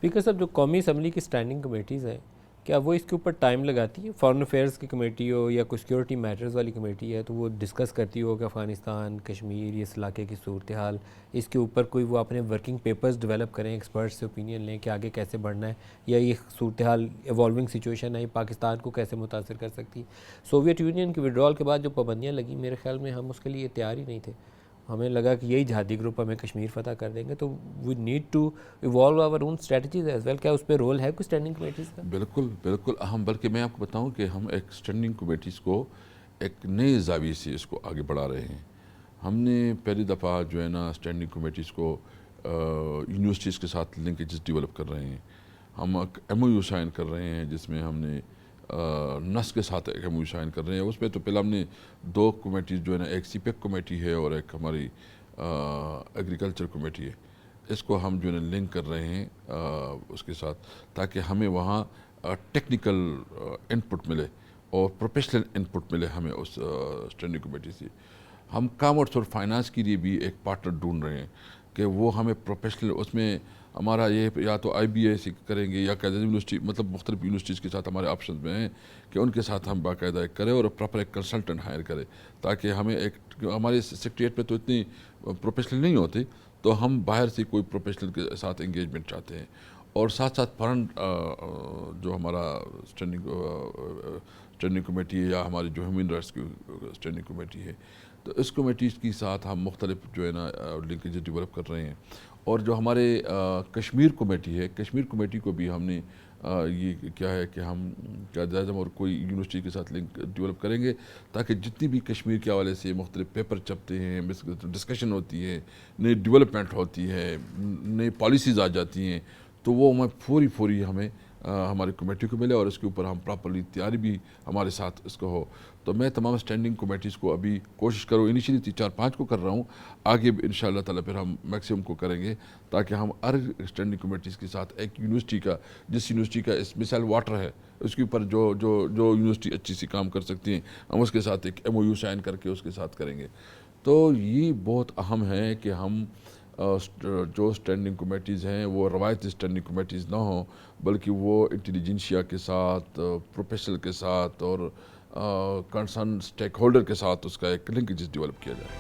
Speaker صاحب، جو قومی اسمبلی کی اسٹینڈنگ کمیٹیز ہیں، کیا وہ اس کے اوپر ٹائم لگاتی ہے؟ فارن افیئرس کی کمیٹی ہو یا کوئی سیکورٹی میٹرز والی کمیٹی ہے تو وہ ڈسکس کرتی ہو کہ افغانستان، کشمیر، اس علاقے کی صورتحال، اس کے اوپر کوئی وہ اپنے ورکنگ پیپرز ڈیولپ کریں، ایکسپرٹس سے اوپینین لیں کہ آگے کیسے بڑھنا ہے، یا یہ صورتحال ایوالونگ سچویشن ہے پاکستان کو کیسے متاثر کر سکتی؟ سوویت یونین کی وڈرال کے بعد جو پابندیاں لگیں، میرے خیال میں ہم اس کے لیے تیار ہی نہیں تھے. ہمیں لگا کہ یہی جہادی گروپ ہمیں کشمیر فتح کر دیں گے، تو we need to evaluate our own strategies as well. کیا اس پہ رول ہے کوئی اسٹینڈنگ کمیٹیز کا؟ بالکل بالکل اہم، بلکہ میں آپ کو بتاؤں کہ ہم ایک اسٹینڈنگ کمیٹیز کو ایک نئے زاویے سے اس کو آگے بڑھا رہے ہیں. ہم نے پہلی دفعہ جو ہے نا اسٹینڈنگ کمیٹیز کو یونیورسٹیز کے ساتھ لنکیجز ڈیولپ کر رہے ہیں. ہم ایک ایم او یو سائن کر رہے ہیں جس میں ہم نے نس کے ساتھ ایک ایم او یو سائن کر رہے ہیں. اس میں تو پہلے ہم نے دو کمیٹیز جو ہے نا، ایک سی پیک کمیٹی ہے اور ایک ہماری ایگریکلچر کمیٹی ہے. اس کو ہم جو ہے نا لنک کر رہے ہیں اس کے ساتھ، تاکہ ہمیں وہاں ٹیکنیکل انپٹ ملے اور پروفیشنل انپٹ ملے ہمیں اس اسٹینڈنگ کمیٹی سے. ہم کامرس اور فائنانس کے لیے بھی ایک پارٹنر ڈھونڈ رہے ہیں کہ وہ ہمیں پروفیشنل، اس میں ہمارا یہ یا تو آئی بی اے سے کریں گے یا قاعدہ یونیورسٹی، مطلب مختلف یونیورسٹیز کے ساتھ ہمارے آپشنز میں ہیں کہ ان کے ساتھ ہم باقاعدہ ایک کریں اور پراپر ایک کنسلٹنٹ ہائر کریں، تاکہ ہمیں ایک، ہمارے سیکریٹریٹ میں تو اتنی پروفیشنل نہیں ہوتی، تو ہم باہر سے کوئی پروفیشنل کے ساتھ انگیجمنٹ چاہتے ہیں. اور ساتھ ساتھ فارن جو ہمارا اسٹینڈنگ کمیٹی ہے یا ہماری جو ہیومن رائٹس کی اسٹینڈنگ کمیٹی ہے، تو اس کمیٹیز کے ساتھ ہم مختلف جو ہے نا لنکیجز ڈیولپ کر رہے ہیں. اور جو ہمارے کشمیر کمیٹی ہے، کشمیر کمیٹی کو بھی ہم نے یہ کیا ہے کہ ہم قائد اعظم اور کوئی یونیورسٹی کے ساتھ لنک ڈیولپ کریں گے، تاکہ جتنی بھی کشمیر کے حوالے سے مختلف پیپر چھپتے ہیں، ڈسکشن ہوتی ہے، نئی ڈیولپمنٹ ہوتی ہے، نئی پالیسیز آ جاتی ہیں، تو وہ ہمیں فوری ہمیں ہماری کمیٹی کو ملے اور اس کے اوپر ہم پراپرلی تیاری بھی ہمارے ساتھ اس کو ہو. تو میں تمام اسٹینڈنگ کمیٹیز کو ابھی کوشش کروں، انیشیلی 4-5 کو کر رہا ہوں، آگے بھی انشاءاللہ تعالیٰ پھر ہم میکسیمم کو کریں گے، تاکہ ہم ہر اسٹینڈنگ کمیٹیز کے ساتھ ایک یونیورسٹی کا، جس یونیورسٹی کا مثال واٹر ہے، اس کے اوپر جو یونیورسٹی اچھی سی کام کر سکتی ہیں، ہم اس کے ساتھ ایک ایم او یو سائن کر کے اس کے ساتھ کریں گے. تو یہ بہت اہم ہے کہ ہم جو اسٹینڈنگ کمیٹیز ہیں وہ روایتی اسٹینڈنگ کمیٹیز نہ ہوں، بلکہ وہ انٹیلیجنشیا کے ساتھ، پروفیشنل کے ساتھ اور کنسرن اسٹیک ہولڈر کے ساتھ اس کا ایک لنکیجز ڈیولپ کیا جائے.